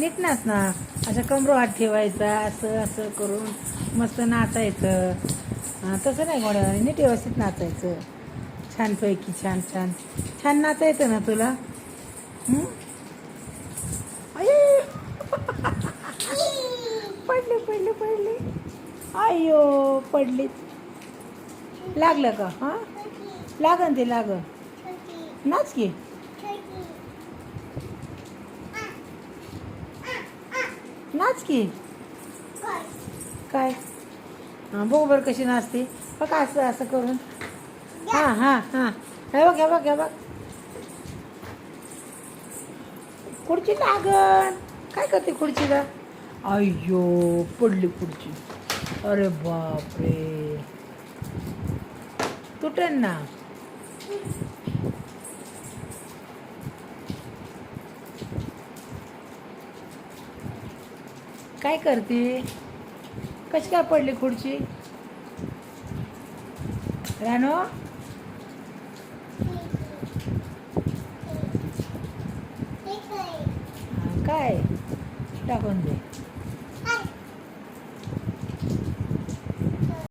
नीट नाच ना. असं कमरो हात ठेवायचा, असं असं करून मस्त नाचायचं. तसं नाही घोड्यावर, नीट व्यवस्थित नाचायचं. छानपैकी छान छान छान नाचा येतं ना तुला? हं? अये! पडले पडले पडले. अय्यो पडली. लागलं का? हां, लागन ते लागन. नाच की. नाच की. काय? हां, बघ बरं कशी नाचते. बघ असं असं करून. हां हां हां, हे बघ हे बघ हे बघ. खुर्ची लागन. काय करते खुर्चीला? अय्यो पडली खुर्ची. अरे बापरे, तुटेन ना. काय करते? कशी काय पडली खुर्ची? रानो, काय टाकून दे.